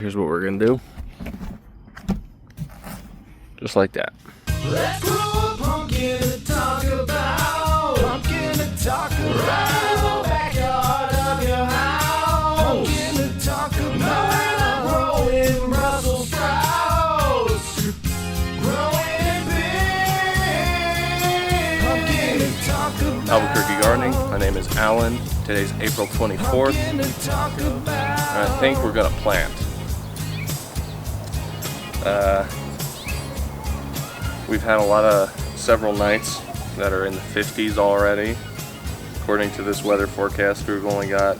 Here's what we're gonna do. Just like that. Let's grow a pumpkin to talk about. Pumpkin to talk about. Backyard of your house. Pumpkin to talk about. Growing Brussels sprouts. Growing big. Pumpkin to talk about. Albuquerque Gardening. My name is Alan. Today's April 24th. And I think we're gonna plant. We've had several nights that are in the 50s already. According to this weather forecast, we've only got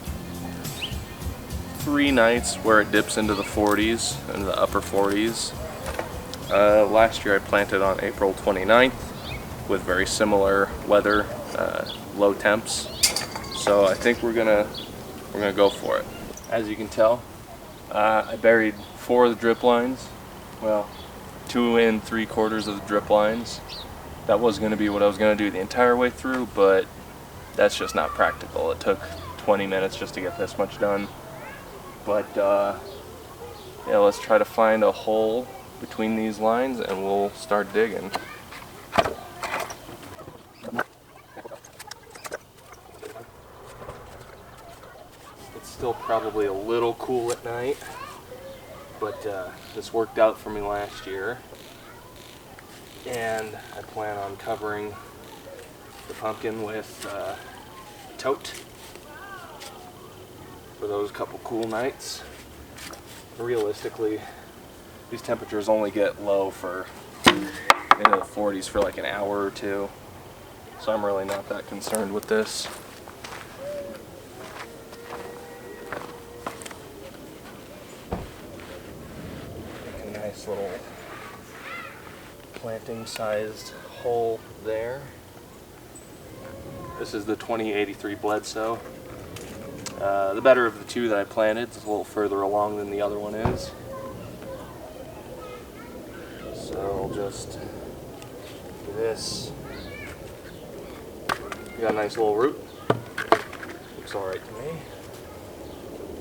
3 nights where it dips into the 40s, into the upper 40s. Last year I planted on April 29th with very similar weather, low temps. So I think we're gonna go for it. As you can tell, I buried 4 of the drip lines. Well, 2 3/4 of the drip lines. That was going to be what I was going to do the entire way through, but that's just not practical. It took 20 minutes just to get this much done. But yeah, let's try to find a hole between these lines and we'll start digging. It's still probably a little cool at night, but this worked out for me last year, and I plan on covering the pumpkin with tote for those couple cool nights. Realistically, these temperatures only get low for into the 40s for like an hour or 2, so I'm really not that concerned with this. Nice little planting sized hole there. This is the 2083 Bledsoe. The better of the 2 that I planted. It's a little further along than the other one is. So I'll just do this. We got a nice little root. Looks alright to me.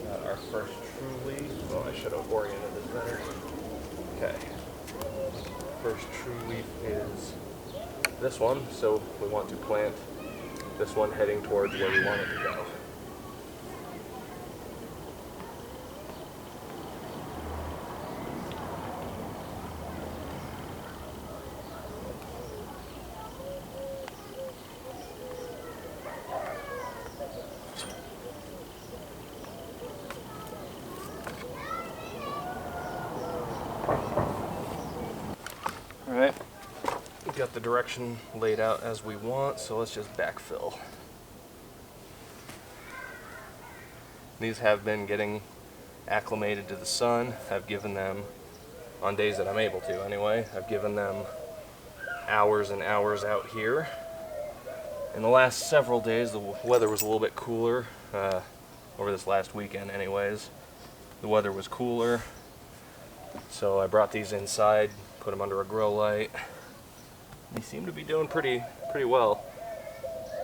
Got our first true leaf. Oh, I should have oriented this better. Okay, first true leaf is this one, so we want to plant this one heading towards where we want it to go. Alright, we've got the direction laid out as we want, so let's just backfill. These have been getting acclimated to the sun. I've given them, on days that I'm able to anyway, I've given them hours and hours out here. In the last several days, the weather was a little bit cooler. Over this last weekend anyways, the weather was cooler, so I brought these inside, put them under a grow light. They seem to be doing pretty well.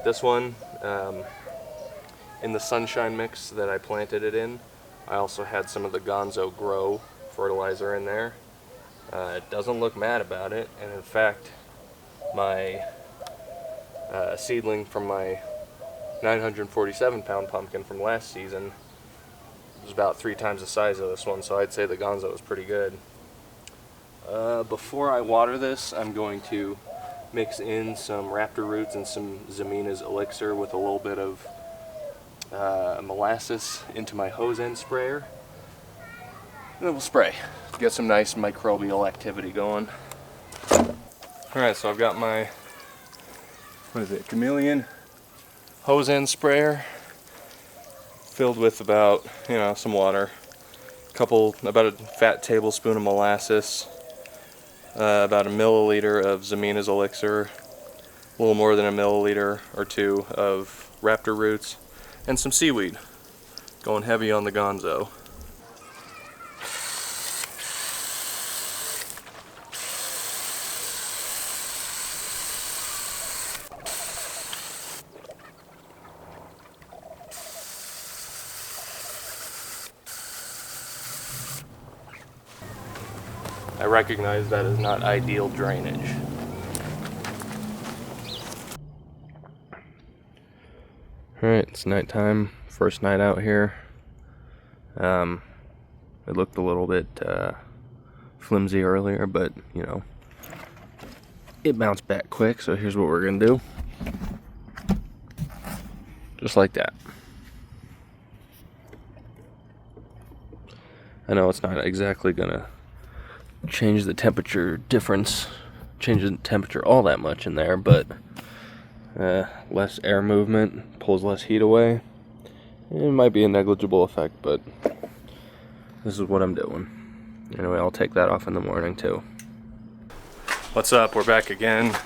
This one, in the sunshine mix that I planted it in, I also had some of the Gonzo Grow fertilizer in there. It doesn't look mad about it, and in fact, my seedling from my 947 pound pumpkin from last season was about 3 times the size of this one, so I'd say the Gonzo is pretty good. Before I water this, I'm going to mix in some raptor roots and some Zamina's elixir with a little bit of molasses into my hose end sprayer. And then we'll spray. Get some nice microbial activity going. Alright, so I've got my, chameleon hose end sprayer filled with about, some water. About a fat tablespoon of molasses. About a milliliter of Zamina's elixir, a little more than a milliliter or 2 of raptor roots, and some seaweed. Going heavy on the Gonzo. I recognize that is not ideal drainage. Alright, it's nighttime, first night out here. It looked a little bit flimsy earlier, but you know, it bounced back quick, so here's what we're gonna do. Just like that. I know it's not exactly gonna change the temperature difference, change the temperature all that much in there, but less air movement pulls less heat away. It might be a negligible effect, but this is what I'm doing. Anyway, I'll take that off in the morning too. What's up? We're back again.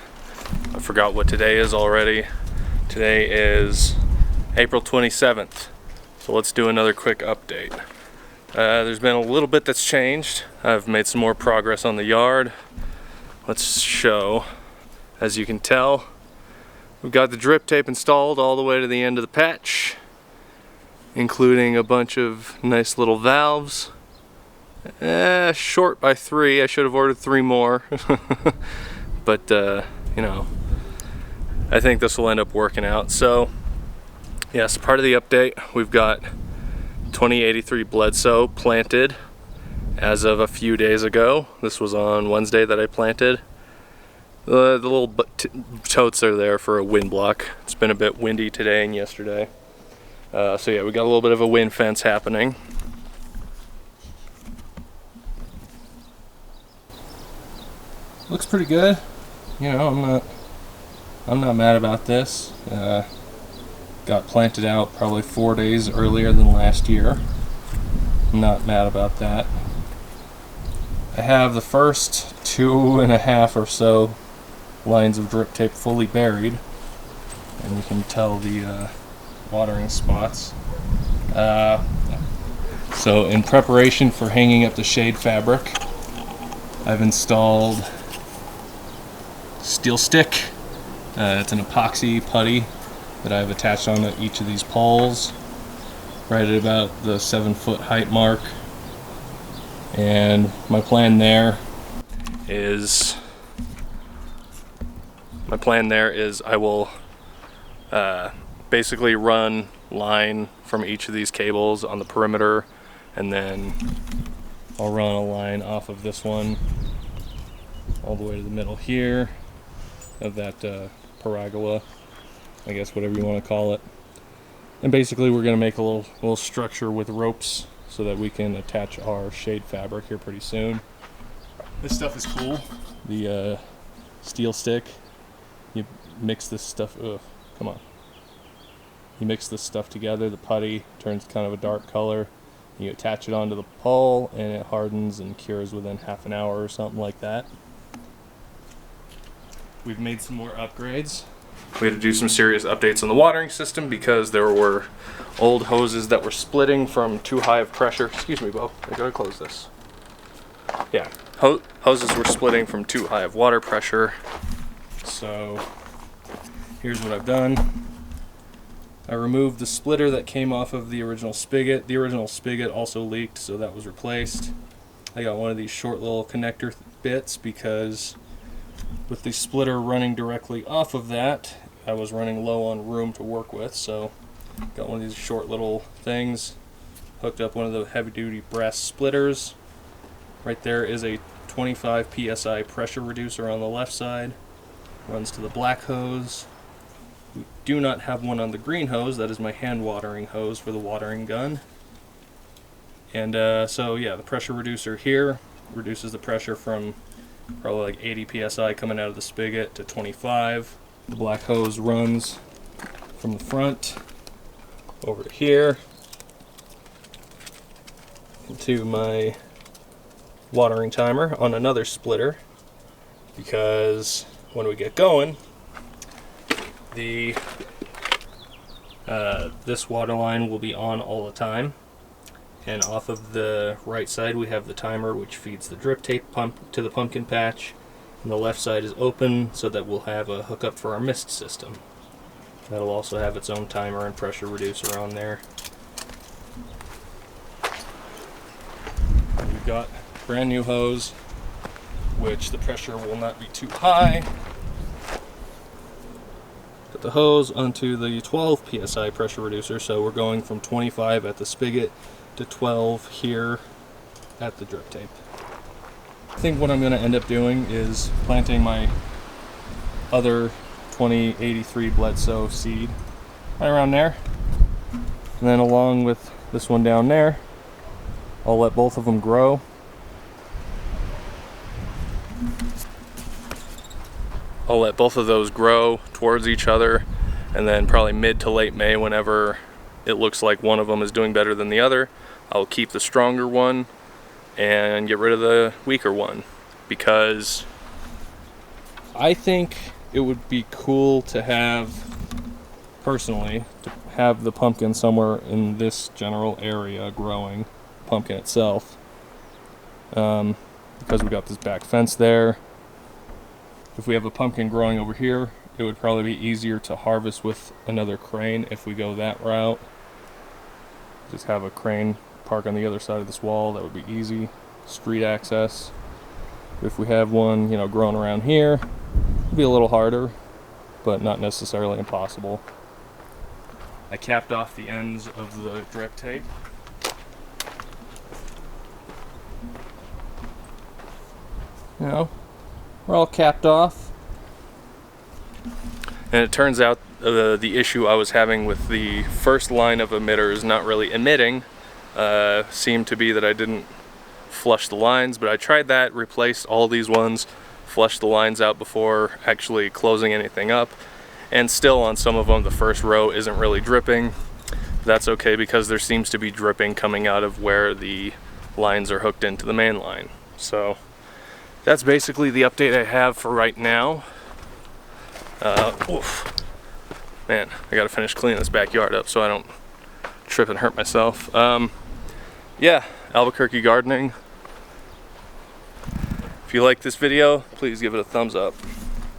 I forgot what today is already. Today is April 27th. So let's do another quick update. There's been a little bit that's changed. I've made some more progress on the yard. Let's show. As you can tell, we've got the drip tape installed all the way to the end of the patch, including a bunch of nice little valves. Short by 3. I should have ordered 3 more. But, you know, I think this will end up working out. So, yes, part of the update, we've got 2083 Bledsoe planted as of a few days ago. This was on Wednesday that I planted. The little totes are there for a wind block. It's been a bit windy today and yesterday. So yeah, we got a little bit of a wind fence happening. Looks pretty good. You know, I'm not mad about this. Got planted out probably 4 days earlier than last year. I'm not mad about that. I have the first 2.5 or so lines of drip tape fully buried, and you can tell the watering spots. So in preparation for hanging up the shade fabric, I've installed steel stick. It's an epoxy putty that I've attached onto each of these poles right at about the 7-foot height mark. And my plan there is I will basically run line from each of these cables on the perimeter, and then I'll run a line off of this one all the way to the middle here of that paragola, I guess, whatever you want to call it. And basically we're going to make a little structure with ropes so that we can attach our shade fabric here pretty soon. This stuff is cool. The steel stick, you mix this stuff, come on. You mix this stuff together, the putty turns kind of a dark color. You attach it onto the pole and it hardens and cures within half an hour or something like that. We've made some more upgrades. We had to do some serious updates on the watering system because there were old hoses that were splitting from too high of pressure. Excuse me, Bo, I gotta close this. Yeah, hoses were splitting from too high of water pressure. So here's what I've done. I removed the splitter that came off of the original spigot. The original spigot also leaked, so that was replaced. I got one of these short little connector bits because with the splitter running directly off of that, I was running low on room to work with, so got one of these short little things, hooked up one of the heavy-duty brass splitters. Right there is a 25 psi pressure reducer on the left side, runs to the black hose. We do not have one on the green hose. That is my hand watering hose for the watering gun. And so yeah, the pressure reducer here reduces the pressure from probably like 80 psi coming out of the spigot to 25. The black hose runs from the front over to here into my watering timer on another splitter, because when we get going, this water line will be on all the time. And off of the right side we have the timer, which feeds the drip tape pump to the pumpkin patch, and the left side is open so that we'll have a hookup for our mist system. That'll also have its own timer and pressure reducer on there. And we've got brand new hose which the pressure will not be too high. Put the hose onto the 12 psi pressure reducer, so we're going from 25 at the spigot to 12 here at the drip tape. I think what I'm going to end up doing is planting my other 2083 Bledsoe seed right around there, and then along with this one down there, I'll let both of them grow. I'll let both of those grow towards each other, and then probably mid to late May, whenever it looks like one of them is doing better than the other, I'll keep the stronger one and get rid of the weaker one, because I think it would be cool to have, personally, to have the pumpkin somewhere in this general area growing, pumpkin itself, because we got this back fence there. If we have a pumpkin growing over here, it would probably be easier to harvest with another crane if we go that route. Just have a crane park on the other side of this wall, that would be easy. Street access. If we have one, growing around here, it'd be a little harder, but not necessarily impossible. I capped off the ends of the drip tape. We're all capped off. And it turns out the issue I was having with the first line of emitters not really emitting seemed to be that I didn't flush the lines, but I tried that, replaced all these ones, flushed the lines out before actually closing anything up, and still on some of them the first row isn't really dripping. That's okay, because there seems to be dripping coming out of where the lines are hooked into the main line. So that's basically the update I have for right now. Oof. Man, I gotta finish cleaning this backyard up so I don't trip and hurt myself. Yeah, Albuquerque gardening. If you like this video, please give it a thumbs up.